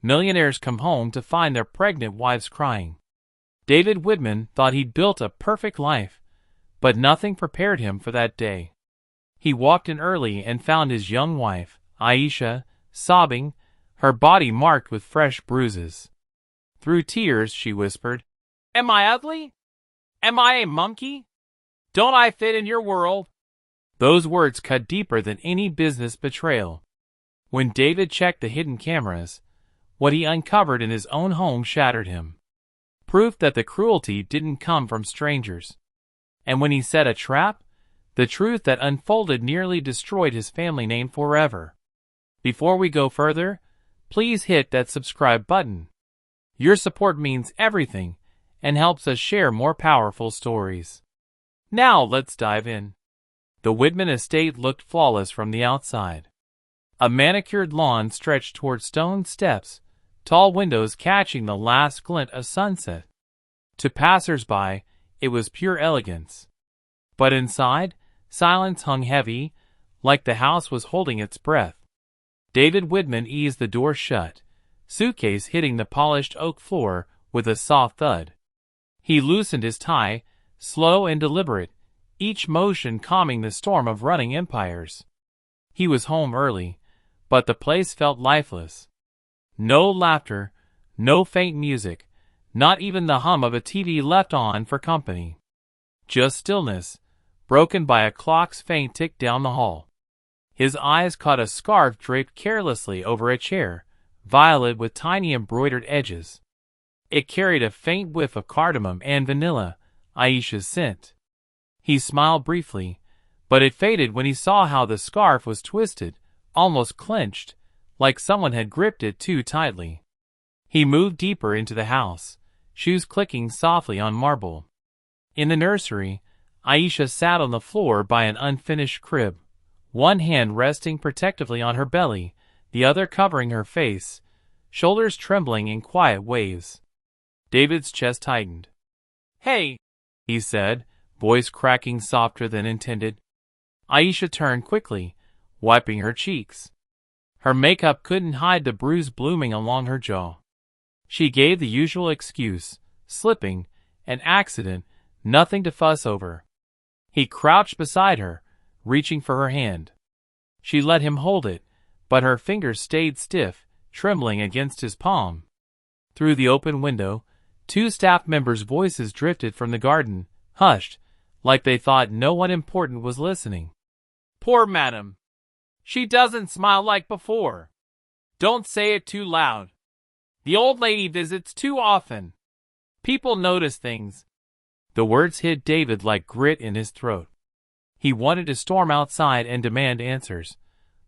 Millionaires come home to find their pregnant wives crying. David Whitman thought he'd built a perfect life, but nothing prepared him for that day. He walked in early and found his young wife, Aisha, sobbing, her body marked with fresh bruises. Through tears, she whispered, "Am I ugly? Am I a monkey? Don't I fit in your world?" Those words cut deeper than any business betrayal. When David checked the hidden cameras, what he uncovered in his own home shattered him. Proof that the cruelty didn't come from strangers. And when he set a trap, the truth that unfolded nearly destroyed his family name forever. Before we go further, please hit that subscribe button. Your support means everything and helps us share more powerful stories. Now let's dive in. The Whitman estate looked flawless from the outside. A manicured lawn stretched toward stone steps, tall windows catching the last glint of sunset. To passers-by, it was pure elegance. But inside, silence hung heavy, like the house was holding its breath. David Whitman eased the door shut, suitcase hitting the polished oak floor with a soft thud. He loosened his tie, slow and deliberate, each motion calming the storm of running empires. He was home early, but the place felt lifeless. No laughter, no faint music, not even the hum of a TV left on for company. Just stillness, broken by a clock's faint tick down the hall. His eyes caught a scarf draped carelessly over a chair, violet with tiny embroidered edges. It carried a faint whiff of cardamom and vanilla, Aisha's scent. He smiled briefly, but it faded when he saw how the scarf was twisted, almost clenched, like someone had gripped it too tightly. He moved deeper into the house, shoes clicking softly on marble. In the nursery, Aisha sat on the floor by an unfinished crib, one hand resting protectively on her belly, the other covering her face, shoulders trembling in quiet waves. David's chest tightened. "Hey," he said, voice cracking softer than intended. Aisha turned quickly, wiping her cheeks. Her makeup couldn't hide the bruise blooming along her jaw. She gave the usual excuse, slipping, an accident, nothing to fuss over. He crouched beside her, reaching for her hand. She let him hold it, but her fingers stayed stiff, trembling against his palm. Through the open window, two staff members' voices drifted from the garden, hushed, like they thought no one important was listening. "Poor madam. She doesn't smile like before. Don't say it too loud. The old lady visits too often. People notice things." The words hit David like grit in his throat. He wanted to storm outside and demand answers,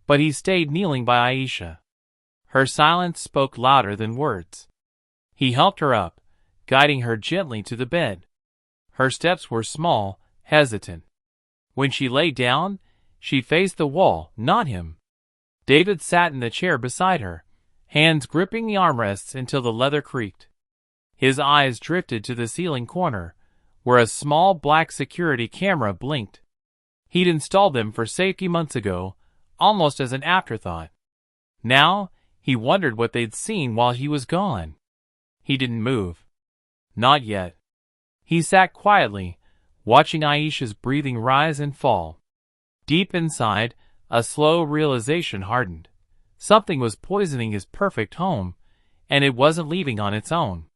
but he stayed kneeling by Aisha. Her silence spoke louder than words. He helped her up, guiding her gently to the bed. Her steps were small, hesitant. When she lay down, she faced the wall, not him. David sat in the chair beside her, hands gripping the armrests until the leather creaked. His eyes drifted to the ceiling corner, where a small black security camera blinked. He'd installed them for safety months ago, almost as an afterthought. Now, he wondered what they'd seen while he was gone. He didn't move. Not yet. He sat quietly, watching Aisha's breathing rise and fall. Deep inside, a slow realization hardened. Something was poisoning his perfect home, and it wasn't leaving on its own.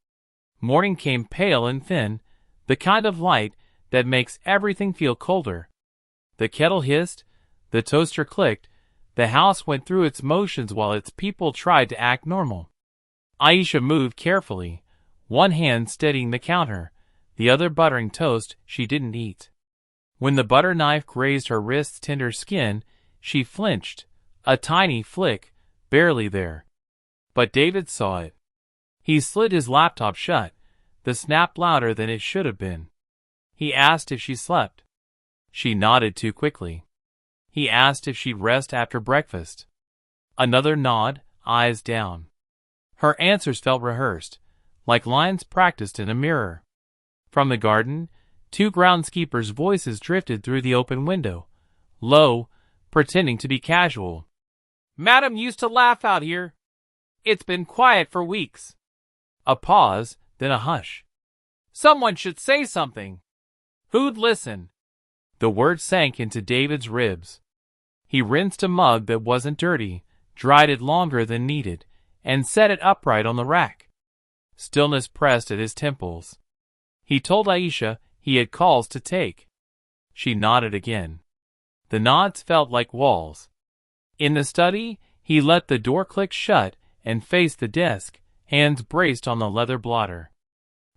Morning came pale and thin, the kind of light that makes everything feel colder. The kettle hissed, the toaster clicked, the house went through its motions while its people tried to act normal. Aisha moved carefully, one hand steadying the counter, the other buttering toast she didn't eat. When the butter knife grazed her wrist's tender skin, she flinched, a tiny flick, barely there. But David saw it. He slid his laptop shut, the snap louder than it should have been. He asked if she slept. She nodded too quickly. He asked if she'd rest after breakfast. Another nod, eyes down. Her answers felt rehearsed, like lines practiced in a mirror. From the garden, two groundskeepers' voices drifted through the open window, low, pretending to be casual. "Madam used to laugh out here. It's been quiet for weeks. A pause, then a hush. Someone should say something. Who'd listen? The word sank into David's ribs. He rinsed a mug that wasn't dirty, dried it longer than needed, and set it upright on the rack. Stillness pressed at his temples. He told Aisha he had calls to take. She nodded again. The nods felt like walls. In the study, he let the door click shut and faced the desk, hands braced on the leather blotter.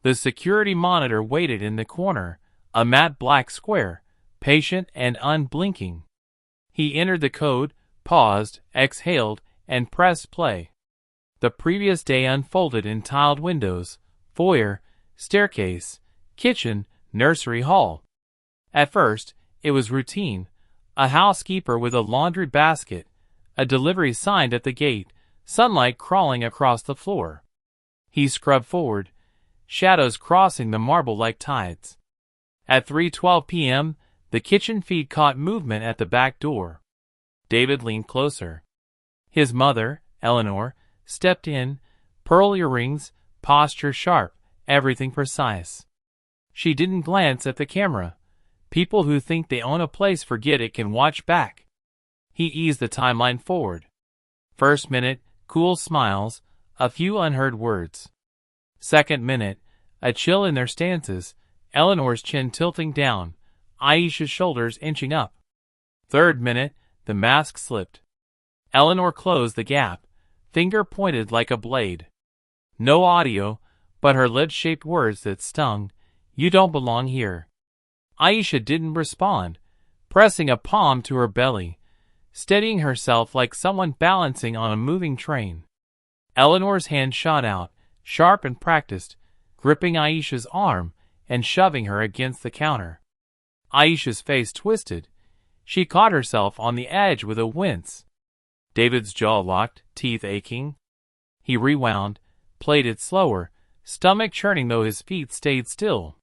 The security monitor waited in the corner, a matte black square, patient and unblinking. He entered the code, paused, exhaled, and pressed play. The previous day unfolded in tiled windows, foyer, staircase, kitchen, nursery hall. At first, it was routine. A housekeeper with a laundry basket, a delivery sign at the gate, sunlight crawling across the floor. He scrubbed forward, shadows crossing the marble like tides. At 3:12 p.m., the kitchen feed caught movement at the back door. David leaned closer. His mother, Eleanor, stepped in, pearl earrings, posture sharp, everything precise. She didn't glance at the camera. People who think they own a place forget it can watch back. He eased the timeline forward. First minute, cool smiles, a few unheard words. Second minute, a chill in their stances, Eleanor's chin tilting down, Aisha's shoulders inching up. Third minute, the mask slipped. Eleanor closed the gap, finger pointed like a blade. No audio, but her lid-shaped words that stung, "You don't belong here." Aisha didn't respond, pressing a palm to her belly, steadying herself like someone balancing on a moving train. Eleanor's hand shot out, sharp and practiced, gripping Aisha's arm and shoving her against the counter. Aisha's face twisted. She caught herself on the edge with a wince. David's jaw locked, teeth aching. He rewound, played it slower, stomach churning though his feet stayed still.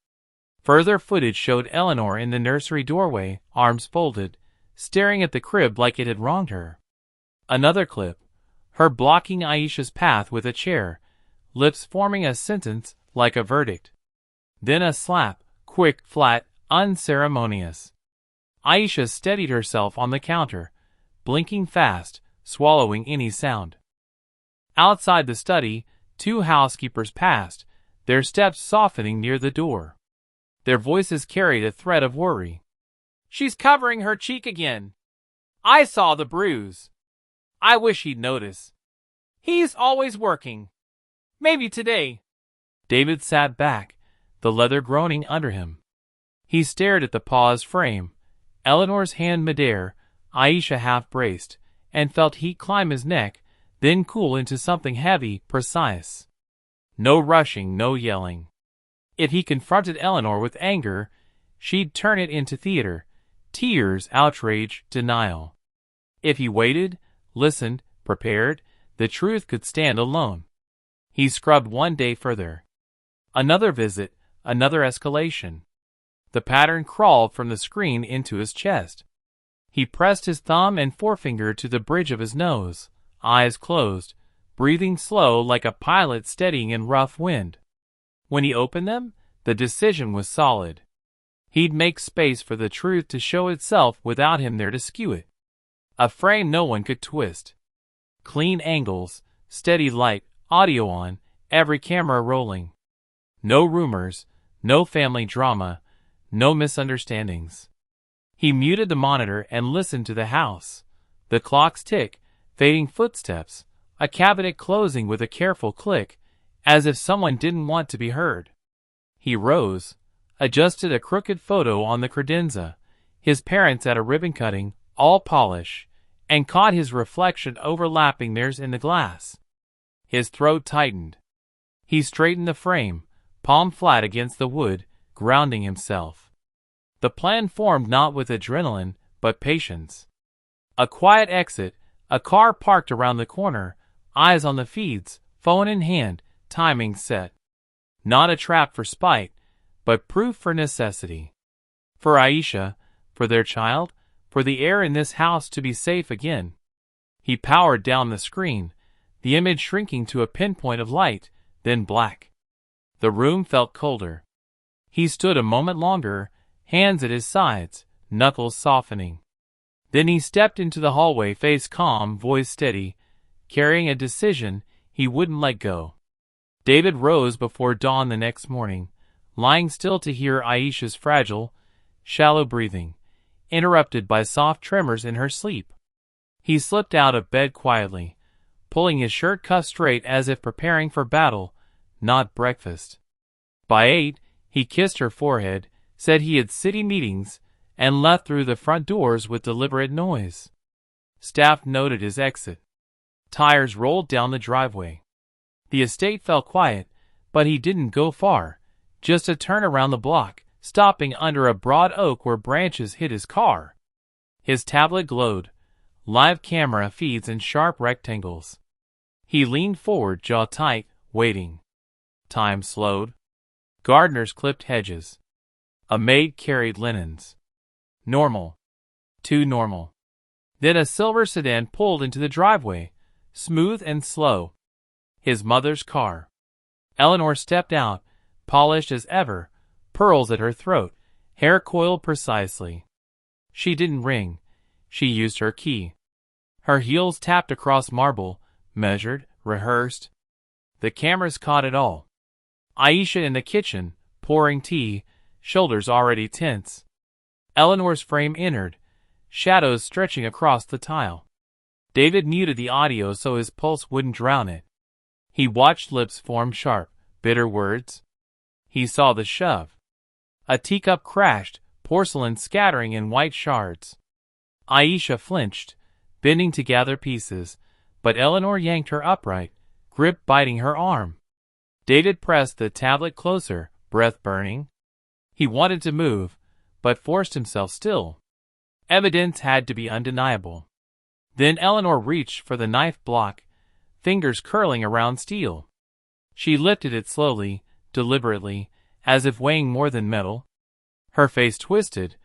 Further footage showed Eleanor in the nursery doorway, arms folded, staring at the crib like it had wronged her. Another clip, her blocking Aisha's path with a chair, lips forming a sentence like a verdict. Then a slap, quick, flat, unceremonious. Aisha steadied herself on the counter, blinking fast, swallowing any sound. Outside the study, two housekeepers passed, their steps softening near the door. Their voices carried a thread of worry. "She's covering her cheek again. I saw the bruise. I wish he'd notice. He's always working. Maybe today." David sat back, the leather groaning under him. He stared at the paused frame, Eleanor's hand midair, Aisha half-braced, and felt heat climb his neck, then cool into something heavy, precise. No rushing, no yelling. If he confronted Eleanor with anger, she'd turn it into theater, tears, outrage, denial. If he waited, listened, prepared, the truth could stand alone. He scrubbed one day further. Another visit, another escalation. The pattern crawled from the screen into his chest. He pressed his thumb and forefinger to the bridge of his nose, eyes closed, breathing slow like a pilot steadying in rough wind. When he opened them, the decision was solid. He'd make space for the truth to show itself without him there to skew it. A frame no one could twist. Clean angles, steady light, audio on, every camera rolling. No rumors, no family drama, no misunderstandings. He muted the monitor and listened to the house. The clock's tick, fading footsteps, a cabinet closing with a careful click, as if someone didn't want to be heard. He rose, adjusted a crooked photo on the credenza, his parents at a ribbon cutting, all polish, and caught his reflection overlapping theirs in the glass. His throat tightened. He straightened the frame, palm flat against the wood, grounding himself. The plan formed not with adrenaline, but patience. A quiet exit, a car parked around the corner, eyes on the feeds, phone in hand, timing set. Not a trap for spite, but proof for necessity. For Aisha, for their child, for the air in this house to be safe again. He powered down the screen, the image shrinking to a pinpoint of light, then black. The room felt colder. He stood a moment longer, hands at his sides, knuckles softening. Then he stepped into the hallway, face calm, voice steady, carrying a decision he wouldn't let go. David rose before dawn the next morning, lying still to hear Aisha's fragile, shallow breathing, interrupted by soft tremors in her sleep. He slipped out of bed quietly, pulling his shirt cuff straight as if preparing for battle, not breakfast. By 8, he kissed her forehead, said he had city meetings, and left through the front doors with deliberate noise. Staff noted his exit. Tires rolled down the driveway. The estate felt quiet, but he didn't go far, just a turn around the block, stopping under a broad oak where branches hid his car. His tablet glowed, live camera feeds in sharp rectangles. He leaned forward, jaw tight, waiting. Time slowed. Gardeners clipped hedges. A maid carried linens. Normal. Too normal. Then a silver sedan pulled into the driveway, smooth and slow. His mother's car. Eleanor stepped out, polished as ever, pearls at her throat, hair coiled precisely. She didn't ring. She used her key. Her heels tapped across marble, measured, rehearsed. The cameras caught it all. Aisha in the kitchen, pouring tea, shoulders already tense. Eleanor's frame entered, shadows stretching across the tile. David muted the audio so his pulse wouldn't drown it. He watched lips form sharp, bitter words. He saw the shove. A teacup crashed, porcelain scattering in white shards. Aisha flinched, bending to gather pieces, but Eleanor yanked her upright, grip biting her arm. David pressed the tablet closer, breath burning. He wanted to move, but forced himself still. Evidence had to be undeniable. Then Eleanor reached for the knife block, fingers curling around steel. She lifted it slowly, deliberately, as if weighing more than metal. Her face twisted,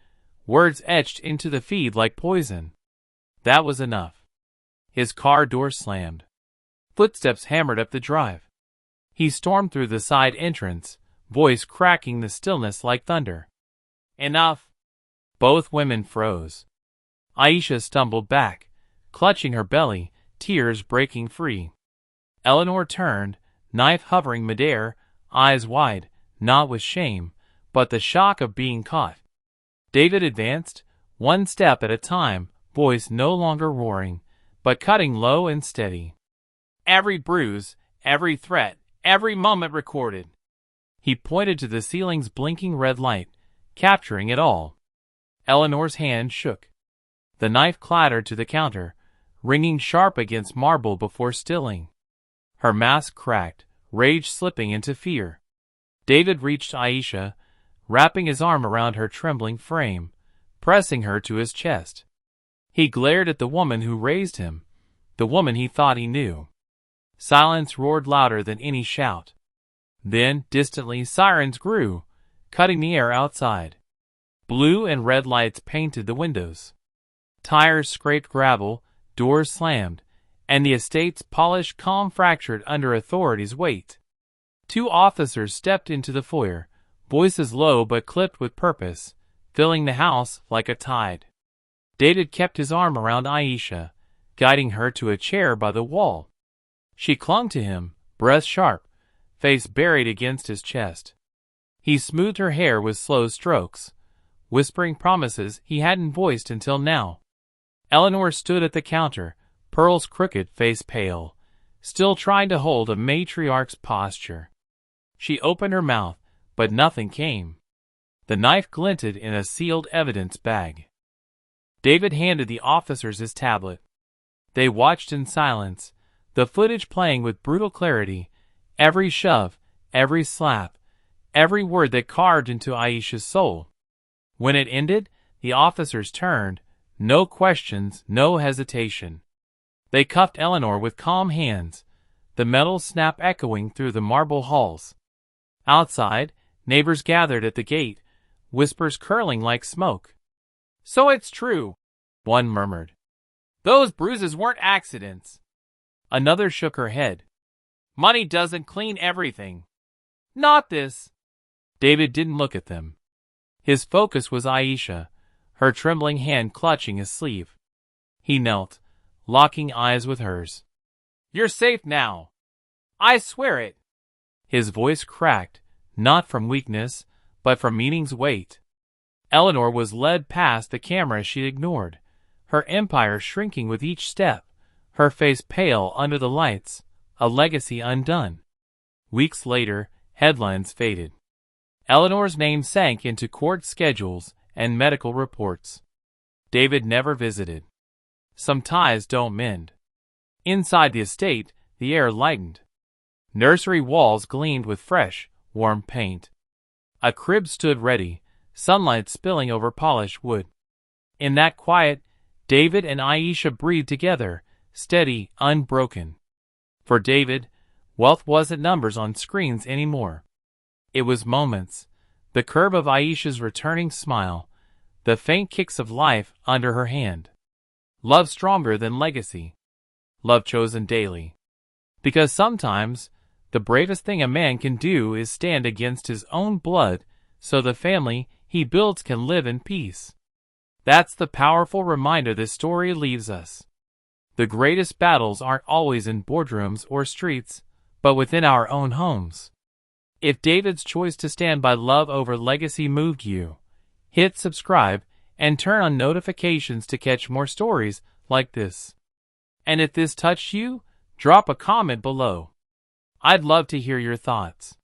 words etched into the feed like poison. That was enough. His car door slammed. Footsteps hammered up the drive. He stormed through the side entrance, voice cracking the stillness like thunder. Enough! Both women froze. Aisha stumbled back, clutching her belly, tears breaking free. Eleanor turned, knife hovering midair, eyes wide, not with shame, but the shock of being caught. David advanced, one step at a time, voice no longer roaring, but cutting low and steady. Every bruise, every threat, every moment recorded. He pointed to the ceiling's blinking red light, capturing it all. Eleanor's hand shook. The knife clattered to the counter, ringing sharp against marble before stilling. Her mask cracked, rage slipping into fear. David reached Aisha, wrapping his arm around her trembling frame, pressing her to his chest. He glared at the woman who raised him, the woman he thought he knew. Silence roared louder than any shout. Then, distantly, sirens grew, cutting the air outside. Blue and red lights painted the windows. Tires scraped gravel, doors slammed, and the estate's polished calm fractured under authority's weight. 2 officers stepped into the foyer, voices low but clipped with purpose, filling the house like a tide. David kept his arm around Aisha, guiding her to a chair by the wall. She clung to him, breath sharp, face buried against his chest. He smoothed her hair with slow strokes, whispering promises he hadn't voiced until now. Eleanor stood at the counter, pearls crooked, face pale, still trying to hold a matriarch's posture. She opened her mouth, but nothing came. The knife glinted in a sealed evidence bag. David handed the officers his tablet. They watched in silence, the footage playing with brutal clarity, every shove, every slap, every word that carved into Aisha's soul. When it ended, the officers turned, no questions, no hesitation. They cuffed Eleanor with calm hands, the metal snap echoing through the marble halls. Outside, neighbors gathered at the gate, whispers curling like smoke. So it's true, one murmured. Those bruises weren't accidents. Another shook her head. Money doesn't clean everything. Not this. David didn't look at them. His focus was Aisha, her trembling hand clutching his sleeve. He knelt, locking eyes with hers. You're safe now. I swear it. His voice cracked, not from weakness, but from meaning's weight. Eleanor was led past the camera she ignored, her empire shrinking with each step, her face pale under the lights, a legacy undone. Weeks later, headlines faded. Eleanor's name sank into court schedules and medical reports. David never visited. Some ties don't mend. Inside the estate, the air lightened. Nursery walls gleamed with fresh, warm paint. A crib stood ready, sunlight spilling over polished wood. In that quiet, David and Aisha breathed together, steady, unbroken. For David, wealth wasn't numbers on screens anymore. It was moments, the curve of Aisha's returning smile, the faint kicks of life under her hand. Love stronger than legacy. Love chosen daily. Because sometimes, the bravest thing a man can do is stand against his own blood so the family he builds can live in peace. That's the powerful reminder this story leaves us. The greatest battles aren't always in boardrooms or streets, but within our own homes. If David's choice to stand by love over legacy moved you, hit subscribe and turn on notifications to catch more stories like this. And if this touched you, drop a comment below. I'd love to hear your thoughts.